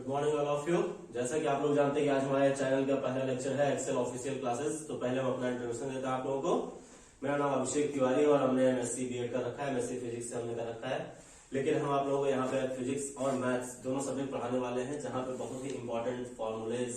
Good morning all of you. जैसा कि आप लोग जानते हैं कि आज हमारे चैनल का पहला लेक्चर है एक्सेल ऑफिशियल क्लासेस। तो पहले हम अपना इंट्रोडक्शन देते हैं आप लोगों को। मेरा नाम अभिषेक तिवारी और हमने एमएससी बीएड कर रखा है, एमएससी फिजिक्स से हमने कर रखा है। लेकिन हम आप लोगों को यहाँ पे फिजिक्स और मैथ्स दोनों सब्जेक्ट पढ़ाने वाले हैं, जहाँ पे बहुत ही इंपॉर्टेंट फॉर्मूलेज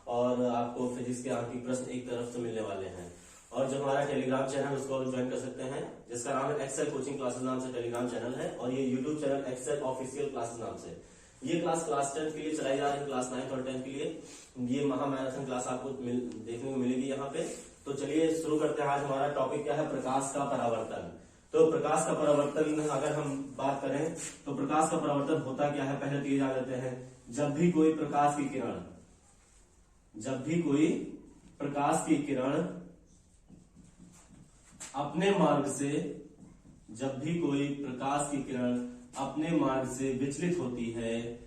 और आपको फिजिक्स के आंकी प्रश्न एक तरफ से मिलने वाले हैं। और जो हमारा टेलीग्राम चैनल उसको आप ज्वाइन कर सकते हैं, जिसका नाम है एक्सेल कोचिंग क्लासेस नाम से टेलीग्राम चैनल है। और ये YouTube channel Excel official classes नाम से। ये क्लास 10 के लिए चलाई जा रही है, क्लास 9 और 10 के लिए। ये महा मैराथन क्लास आपको देखने को मिलेगी यहाँ पे। तो चलिए शुरू करते हैं। आज हमारा टॉपिक क्या है? प्रकाश का परावर्तन। तो प्रकाश का परावर्तन अगर हम बात करें तो प्रकाश का परावर्तन होता क्या है, पहले तो ये जान लेते हैं। जब भी कोई प्रकाश की किरण अपने मार्ग से, जब भी कोई प्रकाश की किरण अपने मार्ग से विचलित होती है,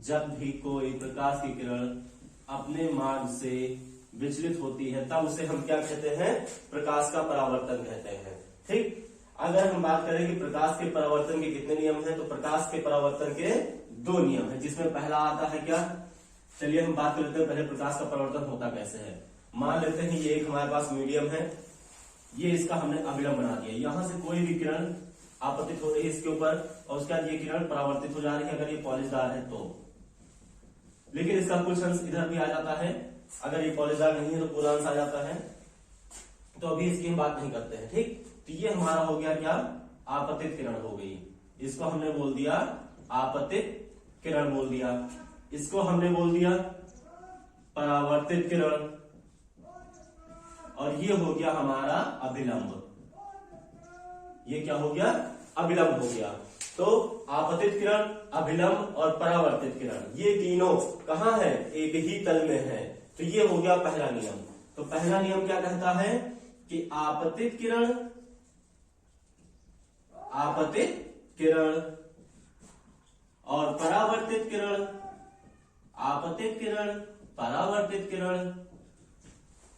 जब भी कोई प्रकाश की किरण अपने मार्ग से विचलित होती है, तब उसे हम क्या कहते हैं? प्रकाश का परावर्तन कहते हैं। ठीक। अगर हम बात करें कि प्रकाश के परावर्तन के कितने नियम हैं, तो प्रकाश के परावर्तन के 2 नियम हैं, जिसमें पहला आता है क्या? चलिए हम बात कर लेते हैं पहले प्रकाश का परावर्तन होता कैसे है। मान लेते हैं ये एक हमारे पास मीडियम है, ये इसका हमने अभिलंब बना दिया। यहां से कोई भी किरण आपतित हो रही है इसके ऊपर और उसके बाद ये किरण परावर्तित हो जा रही है, अगर ये पॉलिशदार है तो। लेकिन इसका कुछ अंश इधर भी आ जाता है, अगर ये पॉलिशदार नहीं है तो पूरा अंश आ जाता है। तो अभी इसकी हम बात नहीं करते हैं। ठीक। तो ये हमारा हो गया क्या? आपतित किरण हो गई। इसको हमने बोल दिया आपतित किरण बोल दिया। इसको हमने बोल दिया परावर्तित किरण। और ये हो गया हमारा अभिलंब। ये क्या हो गया? अभिलंब हो गया। तो आपतित किरण, अभिलंब और परावर्तित किरण, ये तीनों कहां है? एक ही तल में है। तो ये हो गया पहला नियम। तो पहला नियम क्या कहता है कि आपतित किरण और परावर्तित किरण, आपतित किरण, परावर्तित किरण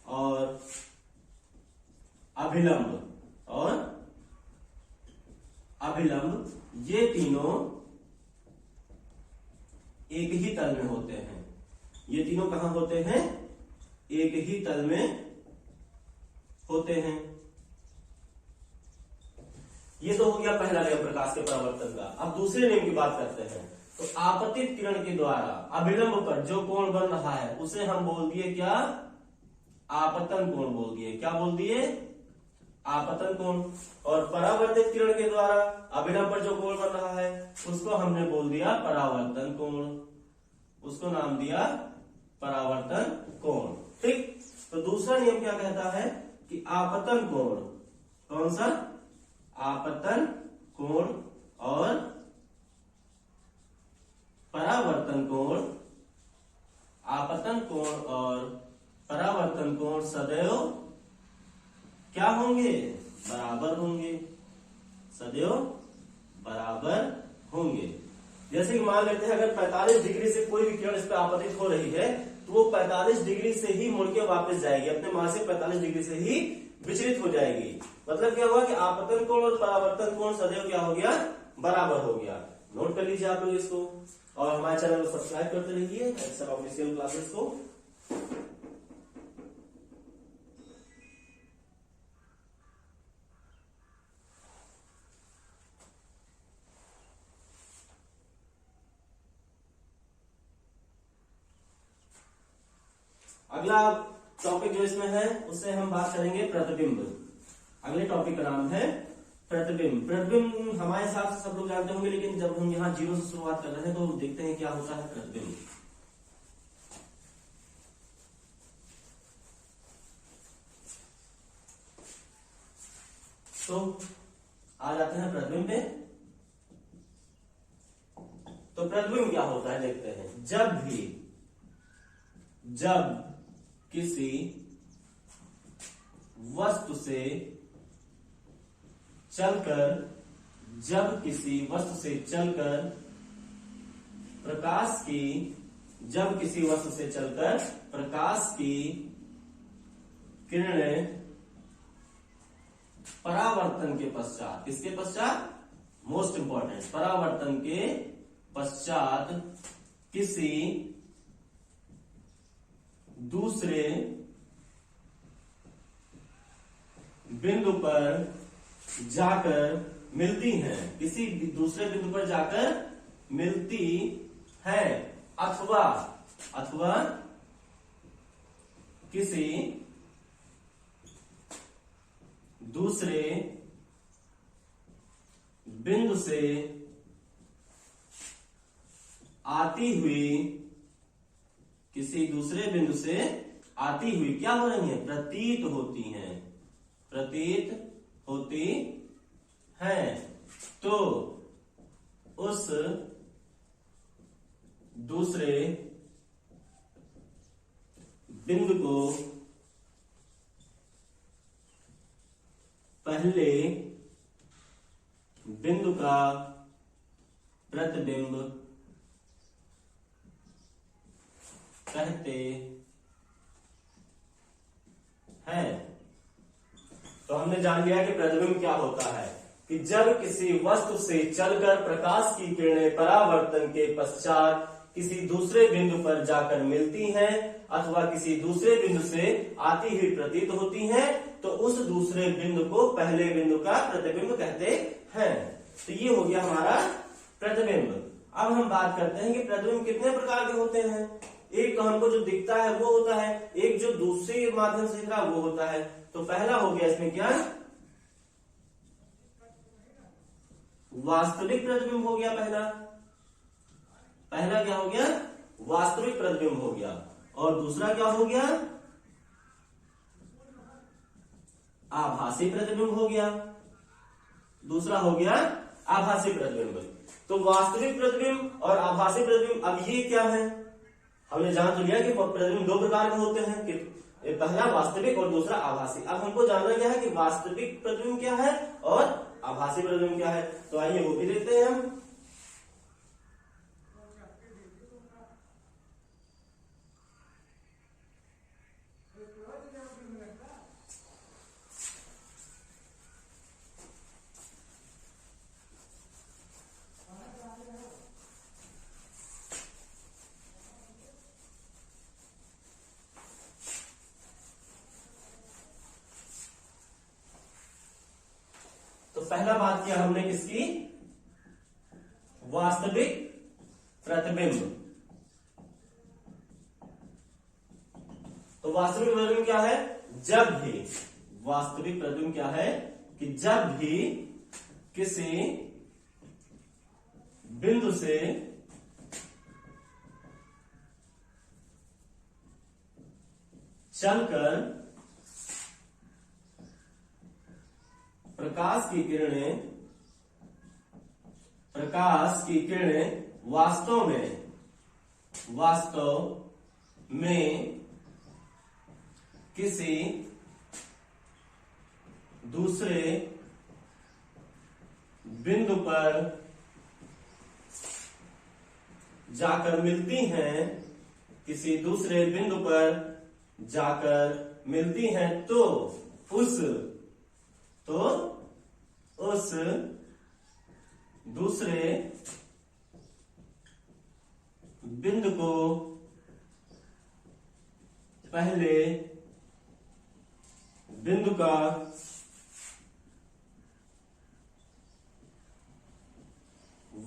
और अभिलंब, ये तीनों एक ही तल में होते हैं। ये तीनों कहां होते हैं? एक ही तल में होते हैं। ये तो हो गया पहला नियम प्रकाश के परावर्तन का। अब दूसरे नियम की बात करते हैं। तो आपतित किरण के द्वारा अभिलंब पर जो कोण बन रहा है उसे हम बोल दिए क्या? आपतन कोण बोल दिए। क्या बोल दिए? आपतन कोण। और परावर्तित किरण के द्वारा अभिलंब पर जो कोण बन रहा है उसको हमने बोल दिया परावर्तन कोण। उसको नाम दिया परावर्तन कोण। ठीक। तो दूसरा नियम क्या कहता है कि आपतन कोण, कौन सा? आपतन कोण और परावर्तन कोण, आपतन कोण और परावर्तन कोण सदैव क्या होंगे? बराबर होंगे। सदैव बराबर होंगे। जैसे कि मान लेते हैं अगर 45 डिग्री से कोई भी किरण इस पर आपतित हो रही है तो वो 45 डिग्री से ही मुड़ के वापस जाएगी, अपने मार्ग से 45 डिग्री से ही विचलित हो जाएगी। मतलब क्या हुआ कि आपतन कोण और परावर्तन कोण सदैव क्या हो गया? बराबर हो गया। नोट कर लीजिए आप लोग इसको। और हमारे चैनल को सब्सक्राइब करते रहिए एक्सेल ऑफिशियल क्लासेस को। अगला टॉपिक जो इसमें है उससे हम बात करेंगे प्रतिबिंब। अगले टॉपिक का नाम है प्रतिबिंब। प्रतिबिंब हमारे हिसाब से सब लोग जानते होंगे, लेकिन जब हम यहाँ 0 से शुरुआत कर रहे हैं तो देखते हैं क्या होता है प्रतिबिंब। तो आ जाते हैं प्रतिबिंब पे। तो प्रतिबिंब क्या होता है देखते हैं। जब किसी वस्तु से चलकर प्रकाश की किरणें परावर्तन के पश्चात, किसके पश्चात? मोस्ट इंपॉर्टेंट, परावर्तन के पश्चात किसी दूसरे बिंदु पर जाकर मिलती हैं, किसी दूसरे बिंदु पर जाकर मिलती है, अथवा किसी दूसरे बिंदु से आती हुई, किसी दूसरे बिंदु से आती हुई क्या हो रही है, प्रतीत होती हैं, प्रतीत होती हैं, तो उस दूसरे बिंदु को पहले बिंदु का प्रतिबिंब कहते हैं। तो हमने जान लिया कि प्रतिबिंब क्या होता है, कि जब किसी वस्तु से चलकर प्रकाश की किरणें परावर्तन के पश्चात किसी दूसरे बिंदु पर जाकर मिलती हैं अथवा किसी दूसरे बिंदु से आती हुई प्रतीत होती हैं, तो उस दूसरे बिंदु को पहले बिंदु का प्रतिबिंब कहते हैं। तो ये हो गया हमारा प्रतिबिंब। अब हम बात करते हैं कि प्रतिबिंब कितने प्रकार के होते हैं। एक तो हमको जो दिखता है वो होता है, एक जो दूसरे माध्यम से दिख रहा वो होता है। तो पहला हो गया इसमें क्या, वास्तविक प्रतिबिंब हो गया। पहला क्या हो गया, वास्तविक प्रतिबिंब हो गया। और दूसरा क्या हो गया, आभासी प्रतिबिंब हो गया। दूसरा हो गया आभासी प्रतिबिंब। तो वास्तविक प्रतिबिंब और आभासी प्रतिबिंब, अब ये क्या है, हमने जान तो लिया कि प्रतिबिंब दो प्रकार के होते हैं, कि पहला वास्तविक और दूसरा आभासी। अब हमको जानना क्या है कि वास्तविक प्रतिबिंब क्या है और आभासी प्रतिबिंब क्या है। तो आइए वो भी देखते हैं हम। तो पहला बात किया हमने किसकी, वास्तविक प्रतिबिंब। तो वास्तविक प्रतिबिंब क्या है, जब भी, वास्तविक प्रतिबिंब क्या है कि जब भी किसी बिंदु से चलकर प्रकाश की किरणें वास्तव में किसी दूसरे बिंदु पर जाकर मिलती हैं, किसी दूसरे बिंदु पर जाकर मिलती हैं, तो उस दूसरे बिंदु को पहले बिंदु का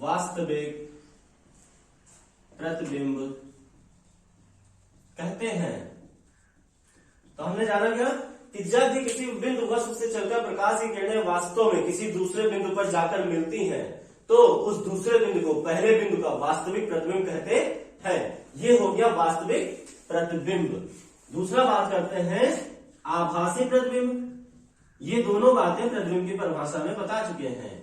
वास्तविक प्रतिबिंब कहते हैं। तो हमने जाना क्या कि जब भी किसी बिंदु वस्तु से चलकर प्रकाश की किरणें वास्तव में किसी दूसरे बिंदु पर जाकर मिलती हैं, तो उस दूसरे बिंदु को पहले बिंदु का वास्तविक प्रतिबिंब कहते हैं। ये हो गया वास्तविक प्रतिबिंब। दूसरा बात करते हैं आभासी प्रतिबिंब। ये दोनों बातें प्रतिबिंब की परिभाषा में बता चुके हैं,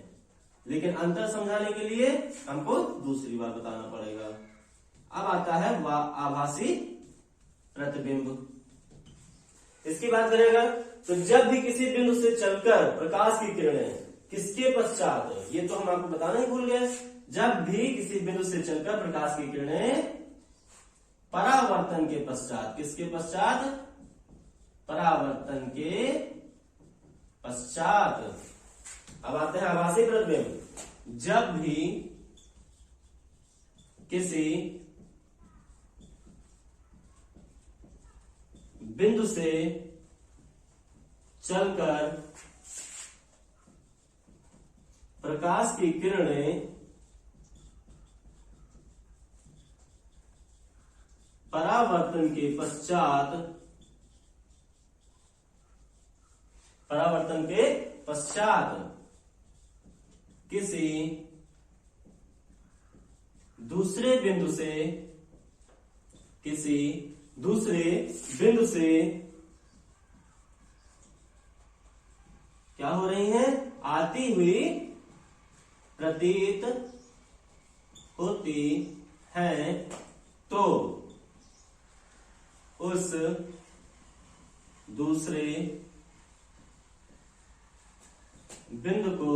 लेकिन अंतर समझाने के लिए हमको दूसरी बार बताना पड़ेगा। अब आता है आभासी प्रतिबिंब। इसकी बात करेगा तो जब भी किसी बिंदु से चलकर प्रकाश की किरणें किसके पश्चात, ये तो हम आपको बताना ही भूल गए, जब भी किसी बिंदु से चलकर प्रकाश की किरणें परावर्तन के पश्चात, किसके पश्चात, परावर्तन के पश्चात। अब आते हैं आभासी प्रतिबिंब। जब भी किसी बिंदु से चलकर प्रकाश की किरणें परावर्तन के पश्चात किसी दूसरे बिंदु से क्या हो रही हैं? आती हुई प्रतीत होती हैं, तो उस दूसरे बिंदु को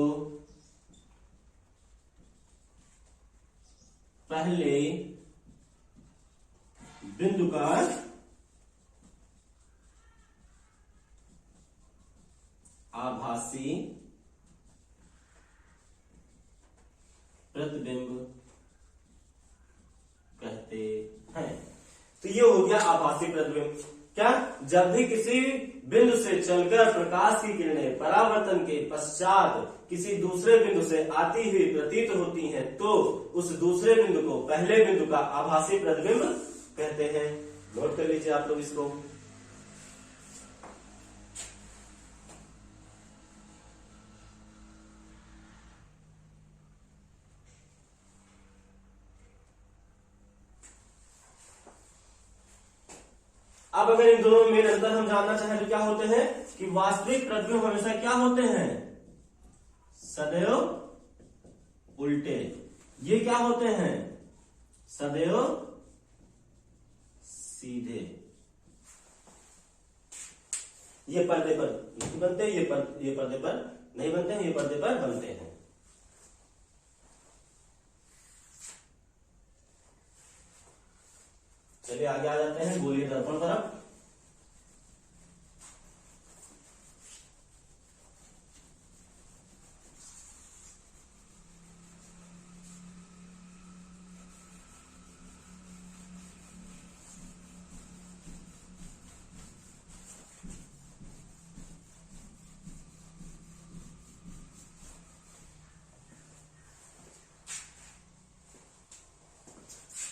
पहले बिंदु का आभासी प्रतिबिंब कहते हैं। तो ये हो गया आभासी प्रतिबिंब। क्या? जब भी किसी बिंदु से चलकर प्रकाश की किरणें परावर्तन के पश्चात किसी दूसरे बिंदु से आती हुई प्रतीत होती हैं, तो उस दूसरे बिंदु को पहले बिंदु का आभासी प्रतिबिंब कहते हैं। नोट कर लीजिए आप लोग इसको। अब अगर इन दोनों में मेन अंतर हम जानना चाहें तो क्या होते हैं कि वास्तविक प्रतिबिंब हमेशा क्या होते हैं? सदैव उल्टे। ये क्या होते हैं? सदैव सीधे। ये पर्दे पर नहीं बनते, ये पर्दे पर नहीं बनते हैं, ये पर्दे पर बनते हैं। चलिए आगे आ जाते हैं गोलीय दर्पण तरफ।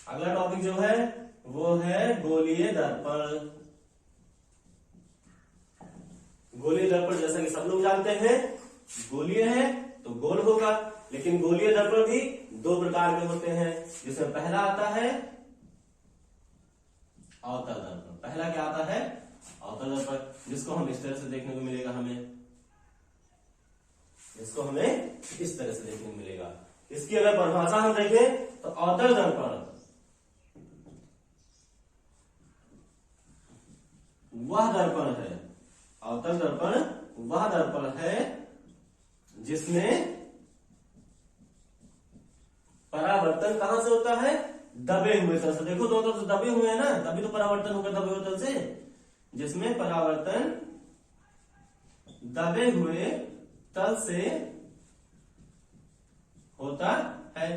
अगला टॉपिक जो है वो है गोलीय दर्पण। गोलीय दर्पण जैसा कि सब लोग जानते हैं, गोलीय है तो गोल होगा, लेकिन गोलीय दर्पण भी दो प्रकार के होते हैं, जिसमें पहला आता है अवतल दर्पण। पहला क्या आता है? अवतल दर्पण, जिसको हम इस तरह से देखने को मिलेगा, इसको हमें इस तरह से देखने को मिलेगा। इसकी अगर परिभाषा हम देखें तो अवतल दर्पण वह दर्पण है, अवतल दर्पण वह दर्पण है जिसमें परावर्तन कहां से होता है? दबे हुए तल से। देखो दोनों तरफ से दबे हुए हैं ना, तभी तो परावर्तन होगा दबे हुए तल से। जिसमें परावर्तन दबे हुए तल से होता है।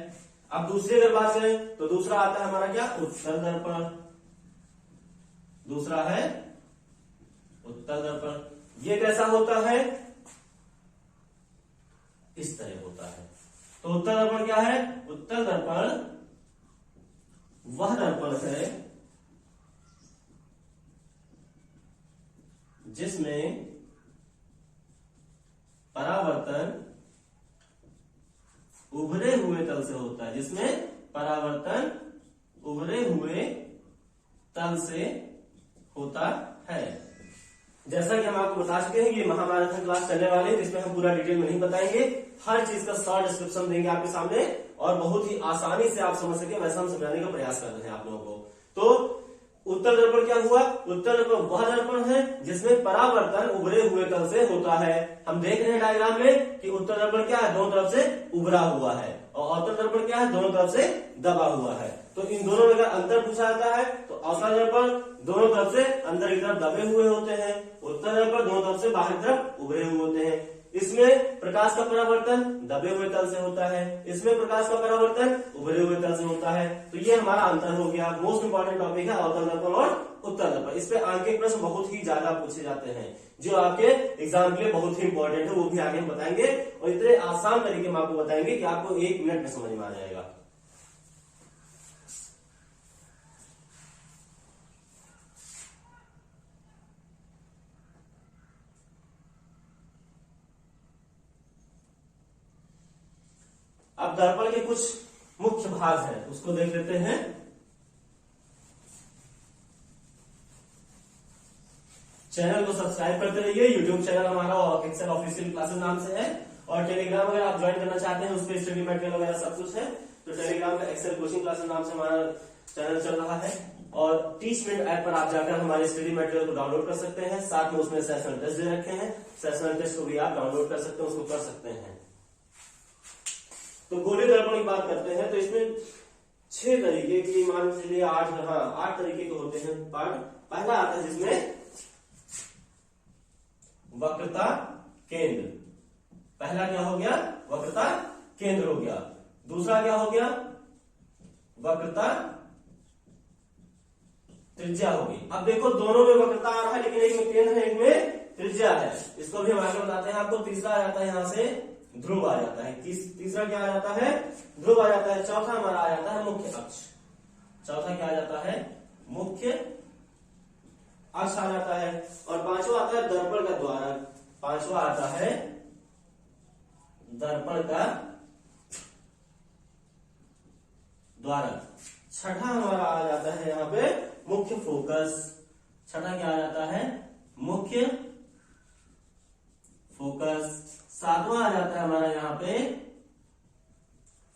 अब दूसरी अगर बात करें तो दूसरा आता है हमारा क्या? उत्तल दर्पण। दूसरा है उत्तल दर्पण। ये कैसा होता है? इस तरह होता है। तो उत्तल दर्पण क्या है? उत्तल दर्पण वह दर्पण है जिसमें परावर्तन उभरे हुए तल से होता है, जिसमें परावर्तन उभरे हुए तल से होता है। जैसा कि हम आपको बता चुके हैं कि ये महामाराथन क्लास चलने वाले हैं, जिसमें हम पूरा डिटेल में नहीं बताएंगे, हर चीज का शॉर्ट डिस्क्रिप्शन देंगे आपके सामने और बहुत ही आसानी से आप समझ सके वैसा हम समझाने का प्रयास कर रहे हैं आप लोगों को। तो उत्तल दर्पण क्या हुआ? उत्तल दर्पण वह दर्पण है जिसमें परावर्तन उभरे हुए तल से होता है। हम देख रहे हैं डायग्राम में कि उत्तल दर्पण क्या है? दोनों तरफ से उभरा हुआ है, और अवतल दर्पण क्या है? दोनों तरफ से दबा हुआ है। तो इन दोनों में अगर अंतर पूछा जाता है तो अवतल दर्पण दोनों तरफ से अंदर की तरफ दबे हुए होते हैं, उत्तल दर्पण दोनों तरफ से बाहर की तरफ उभरे हुए होते हैं। इसमें प्रकाश का परावर्तन दबे हुए तल से होता है, इसमें प्रकाश का परावर्तन उभरे हुए तल से होता है। तो ये हमारा अंतर हो गया। मोस्ट इंपॉर्टेंट टॉपिक है अवतल दर्पण और उत्तल दर्पण। इस पे आगे प्रश्न बहुत ही ज्यादा पूछे जाते हैं जो आपके एग्जाम के लिए बहुत ही इंपॉर्टेंट है, वो भी आगे हम बताएंगे और इतने आसान तरीके में आपको बताएंगे कि आपको 1 मिनट में समझ में आ जाएगा। अब दर्पण के कुछ मुख्य भाग हैं, उसको देख लेते हैं। चैनल को सब्सक्राइब करते रहिए। यूट्यूब चैनल हमारा एक्सेल ऑफिशियल क्लासेस नाम से है और टेलीग्राम अगर आप ज्वाइन करना चाहते हैं, उस पर स्टडी मटेरियल वगैरह सब कुछ है। तो टेलीग्राम का एक्सेल कोचिंग क्लासेस नाम से हमारा चैनल चल रहा है और टीच मिनट ऐप पर आप जाकर हमारे स्टडी मटेरियल को डाउनलोड कर सकते हैं। साथ में उसमें सेशनल टेस्ट दे रखे हैं, सेशनल टेस्ट को भी आप डाउनलोड कर सकते हैं, उसको कर सकते हैं। तो गोलीय दर्पण की बात करते हैं तो इसमें 6 तरीके की, मान लीजिए 8 तरीके के होते हैं पार्ट। पहला आता है जिसमें वक्रता केंद्र। पहला क्या हो गया? वक्रता केंद्र हो गया। दूसरा क्या हो गया? वक्रता त्रिज्या होगी। अब देखो दोनों में वक्रता आ रहा है, लेकिन एक में केंद्र है, एक में त्रिज्या है। इसको भी हम आगे बताते हैं आपको। तीसरा आ जाता है यहां से ध्रुव आ जाता है। तीसरा क्या आ जाता है? ध्रुव आ जाता है। चौथा हमारा आ जाता है मुख्य अक्ष। चौथा क्या आ जाता है? मुख्य अक्ष आ जाता है। और पांचवा आता है दर्पण का द्वारक। पांचवा आता है दर्पण का द्वारक। छठा हमारा आ जाता है यहाँ पे मुख्य फोकस। छठा क्या आ जाता है? मुख्य फोकस। सातवां आ जाता है हमारा यहाँ पे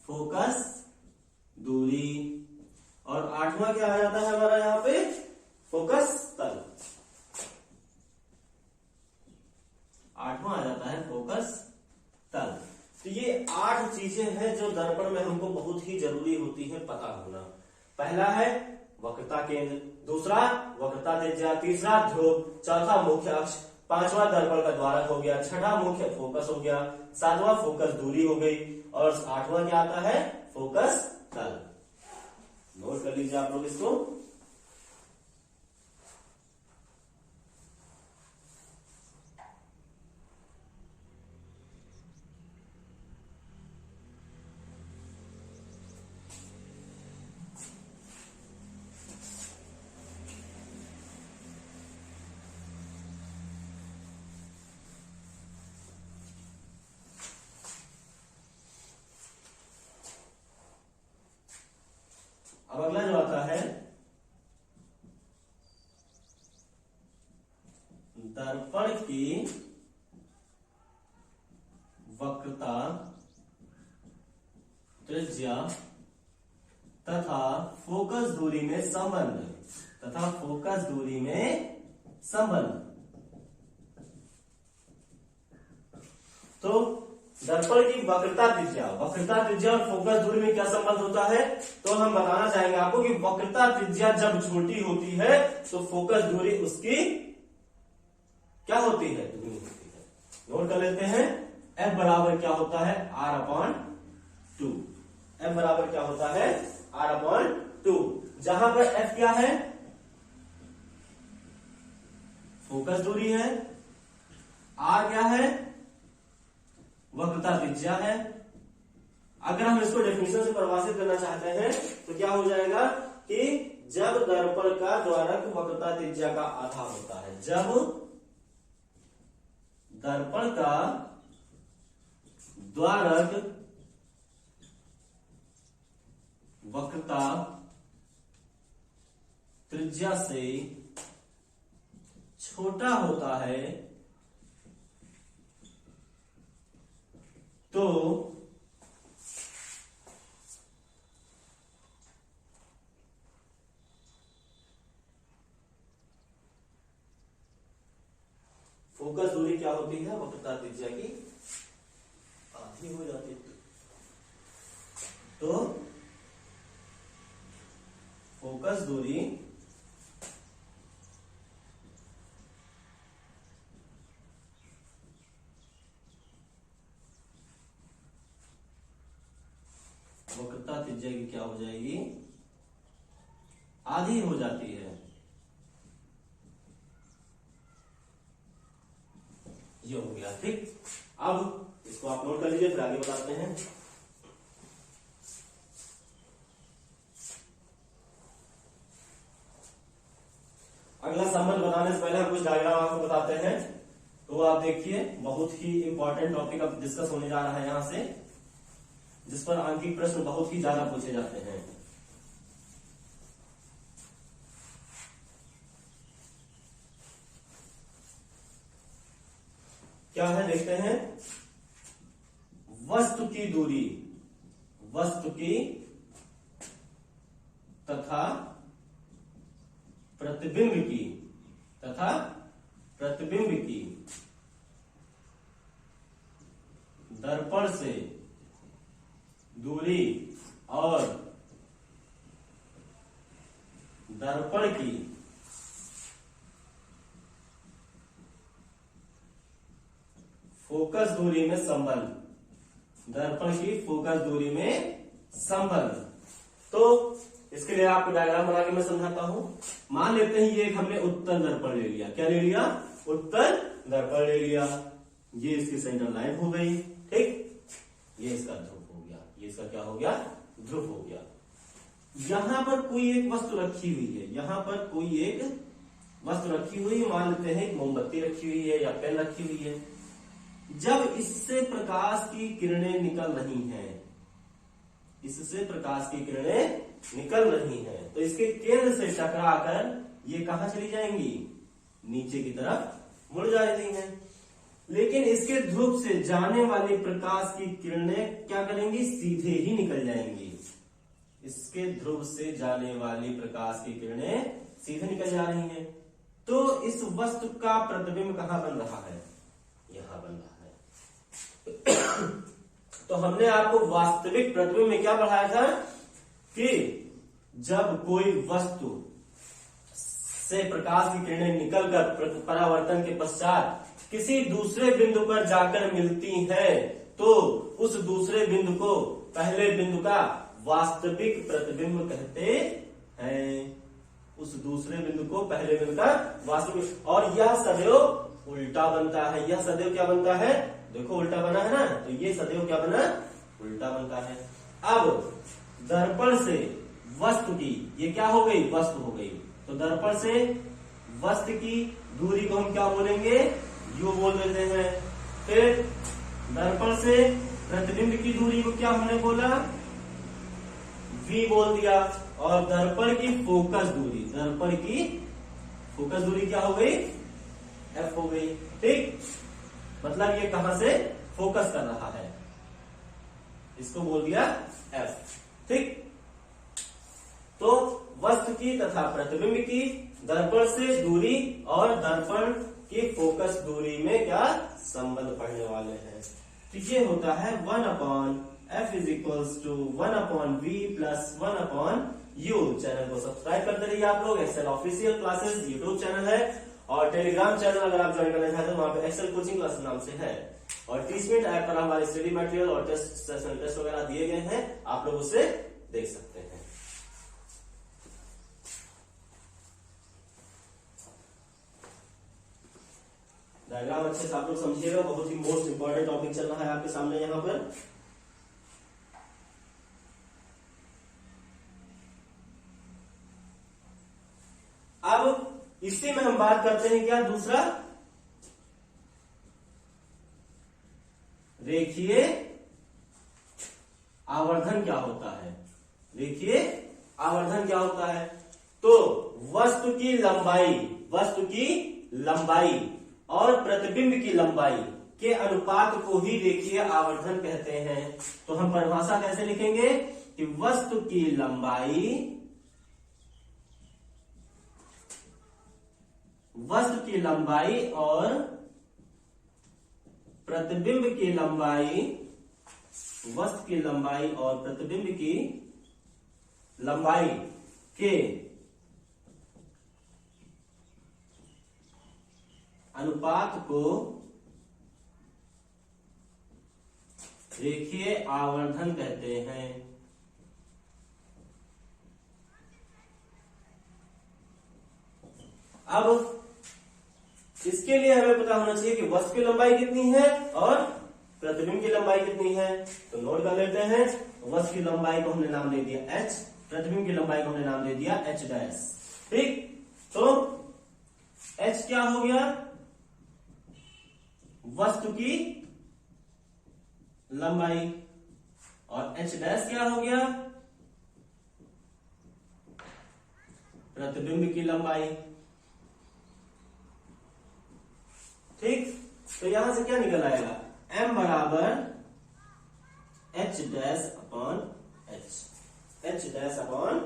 फोकस दूरी। और आठवां क्या आ जाता है हमारा यहाँ पे? फोकस तल। आठवां आ जाता है फोकस तल। तो ये 8 चीजें हैं जो दर्पण में हमको बहुत ही जरूरी होती है पता होना। पहला है वक्रता केंद्र, दूसरा वक्रता त्रिज्या, तीसरा ध्रुव, चौथा मुख्य अक्ष, पांचवा दर्पण का द्वारक हो गया, छठा मुख्य फोकस हो गया, सातवां फोकस दूरी हो गई और आठवां क्या आता है? फोकस तल। नोट कर लीजिए आप लोग इसको। अब अगला जो आता है दर्पण की वक्रता त्रिज्या तथा फोकस दूरी में संबंध। तथा फोकस दूरी में संबंध। तो दर्पण की वक्रता त्रिज्या और फोकस दूरी में क्या संबंध होता है? तो हम बताना चाहेंगे आपको कि वक्रता त्रिज्या जब छोटी होती है तो फोकस दूरी उसकी क्या होती है? दुगनी होती है। नोट कर लेते हैं। F बराबर क्या होता है? R/2। F बराबर क्या होता है? R/2। जहां पर F क्या है? फोकस दूरी है। R क्या है? वक्रता त्रिज्या है। अगर हम इसको डेफिनेशन से परिभाषित करना चाहते हैं तो क्या हो जाएगा कि जब दर्पण का द्वारक वक्रता त्रिज्या का आधा होता है, जब दर्पण का द्वारक वक्रता त्रिज्या से छोटा होता है तो फोकस दूरी क्या होती है? वक्रता त्रिज्या की आधी हो जाती है। तो फोकस दूरी दिख जाएगी, क्या हो जाएगी, आधी हो जाती है। ये हो गया, ठीक। अब इसको आप नोट कर लीजिए, फिर आगे बताते हैं। अगला संबंध बताने से पहले हम कुछ डायग्राम आपको बताते हैं। तो आप देखिए, बहुत ही इंपॉर्टेंट टॉपिक अब डिस्कस होने जा रहा है यहां से, जिस पर आंकिक प्रश्न बहुत ही ज्यादा पूछे जाते हैं। क्या है देखते हैं। वस्तु की दूरी, वस्तु की तथा प्रतिबिंब की, तथा प्रतिबिंब की दर्पण से दूरी और दर्पण की फोकस दूरी में संबंध, दर्पण की फोकस दूरी में संबंध। तो इसके लिए आपको डायग्राम बना के मैं समझाता हूं। मान लेते हैं ये एक हमने उत्तल दर्पण ले लिया। क्या ले लिया, उत्तल दर्पण ले लिया। ये इसकी सेंटर लाइन हो गई, ठीक। ये इसका ध्रुव हो गया, ये इसका क्या हो गया, ध्रुव हो गया। यहां पर कोई एक वस्तु रखी हुई है, यहां पर कोई एक वस्तु रखी हुई है। मान लेते हैं एक मोमबत्ती रखी हुई है या पेन रखी हुई है। जब इससे प्रकाश की किरणें निकल रही हैं, इससे प्रकाश की किरणें निकल रही हैं, तो इसके केंद्र से टकराकर ये कहां चली जाएंगी, नीचे की तरफ मुड़ जाती हैं। लेकिन इसके ध्रुव से जाने वाली प्रकाश की किरणें क्या करेंगी, सीधे ही निकल जाएंगी। इसके ध्रुव से जाने वाली प्रकाश की किरणें सीधे निकल जा रही हैं। तो इस वस्तु का प्रतिबिंब कहां बन रहा है, यहां बन रहा है। तो हमने आपको वास्तविक प्रतिबिंब में क्या पढ़ाया था कि जब कोई वस्तु से प्रकाश की किरणें निकलकर परावर्तन के पश्चात किसी दूसरे बिंदु पर जाकर मिलती है, तो उस दूसरे बिंदु को पहले बिंदु का वास्तविक प्रतिबिंब कहते हैं। उस दूसरे बिंदु को पहले बिंदु का वास्तविक, और यह सदैव उल्टा बनता है। यह सदैव क्या बनता है, देखो उल्टा बना है ना, तो ये सदैव क्या बना, उल्टा बनता है। अब दर्पण से वस्तु की, ये क्या हो गई, वस्तु हो गई। तो दर्पण से वस्तु की दूरी को हम क्या बोलेंगे, यू बोल देते हैं। फिर दर्पण से प्रतिबिंब की दूरी को क्या हमने बोला, वी बोल दिया। और दर्पण की फोकस दूरी, दर्पण की फोकस दूरी क्या हो गई, एफ हो गई, ठीक। मतलब ये कहां से फोकस कर रहा है, इसको बोल दिया एफ, ठीक। तो वस्तु की तथा प्रतिबिंब की दर्पण से दूरी और दर्पण की फोकस दूरी में क्या संबंध पढ़ने वाले हैं। तो ये होता है 1/f is equals to 1/v plus 1/u। Channel को सब्सक्राइब करते रहिए आप लोग। Excel official classes YouTube channel है, और टेलीग्राम चैनल अगर आप ज्वाइन करना चाहते हैं वहां पे एक्सेल कोचिंग क्लास नाम से है। और टीचमेंट ऐप पर हमारे स्टडी मटेरियल और टेस्ट वगैरह दिए गए हैं, आप लोग उसे देख सकते हैं। डायग्राम अच्छे से आप लोग समझिएगा, बहुत ही मोस्ट इंपॉर्टेंट टॉपिक चल रहा है आपके सामने यहाँ पर। अब इसी में हम बात करते हैं क्या, दूसरा रेखीय आवर्धन क्या होता है। रेखीय आवर्धन क्या होता है, तो वस्तु की लंबाई, वस्तु की लंबाई और प्रतिबिंब की लंबाई के अनुपात को ही रेखीय आवर्धन कहते हैं। तो हम परिभाषा कैसे लिखेंगे कि वस्तु की लंबाई, वस्तु की लंबाई और प्रतिबिंब की लंबाई, वस्तु की लंबाई और प्रतिबिंब की लंबाई के अनुपात को रेखीय आवर्धन कहते हैं। अब इसके लिए हमें पता होना चाहिए कि वस्तु की लंबाई कितनी है और प्रतिबिंब की लंबाई कितनी है। तो नोट कर लेते हैं। वस्तु की लंबाई को हमने नाम दे दिया h, प्रतिबिंब की लंबाई को हमने नाम दे दिया h डैश। ठीक, तो h क्या हो गया, वस्तु की लंबाई, और h डैश क्या हो गया, प्रतिबिंब की लंबाई। ठीक, तो यहां से क्या निकल आएगा, m बराबर h dash upon h dash upon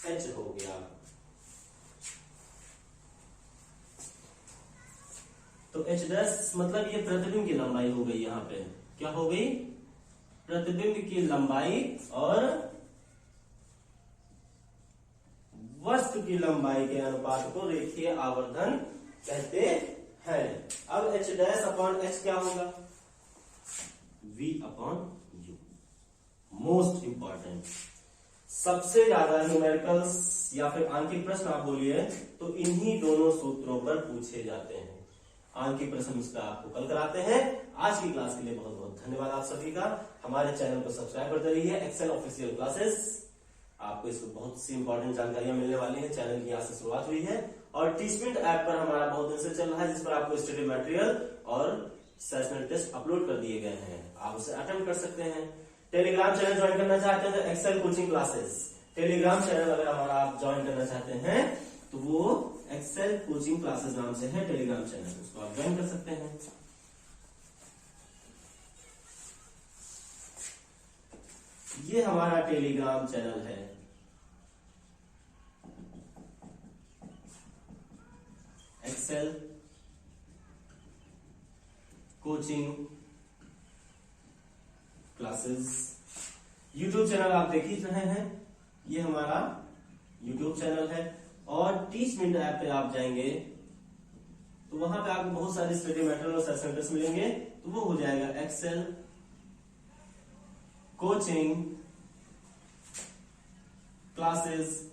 h हो गया। तो h डैश मतलब ये प्रतिबिंब की लंबाई हो गई। यहां पे क्या हो गई, प्रतिबिंब की लंबाई और वस्तु की लंबाई के अनुपात को रेखीय आवर्धन कहते हैं। अब h डैश अपॉन h क्या होगा, v upon u। Most important, सबसे ज्यादा न्यूमेरिकल्स या फिर आंकिक प्रश्न आप बोलिए तो इन्हीं दोनों सूत्रों पर पूछे जाते हैं। आंकिक प्रश्न इसका आपको कल कराते हैं। आज की क्लास के लिए बहुत बहुत धन्यवाद आप सभी का। हमारे चैनल को सब्सक्राइब करते रहिए। एक्सेल ऑफिशियल क्लासेस, आपको इसको बहुत सी इंपॉर्टेंट जानकारियां मिलने वाली है। चैनल की यहाँ से शुरुआत हुई है और टीचमेंट ऐप पर हमारा बहुत दिन से चल रहा है, जिस पर आपको स्टडी मटेरियल और सेशनल टेस्ट अपलोड कर दिए गए हैं। आप उसे अटेम्प्ट कर सकते हैं। टेलीग्राम चैनल ज्वाइन करना चाहते हैं तो Excel coaching classes Telegram channel अगर हमारा आप ज्वाइन करना चाहते हैं तो वो एक्सेल कोचिंग क्लासेस नाम से है टेलीग्राम चैनल, उसको आप ज्वाइन कर सकते हैं। ये हमारा टेलीग्राम चैनल है। Excel coaching classes YouTube channel आप देख ही रहे हैं। ये हमारा यूट्यूब चैनल है और टीचमेंट ऐप पे आप जाएंगे तो वहां पे आपको बहुत सारे स्टडी मटेरियल और सेशन टेस्ट मिलेंगे। तो वो हो जाएगा एक्सेल कोचिंग क्लासेस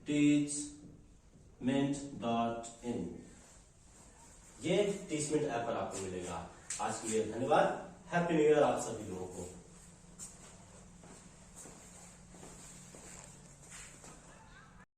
@teachment.in। ये टीचमेंट ऐप पर आपको मिलेगा। आज के लिए धन्यवाद। हैप्पी न्यू ईयर आप सभी लोगों को।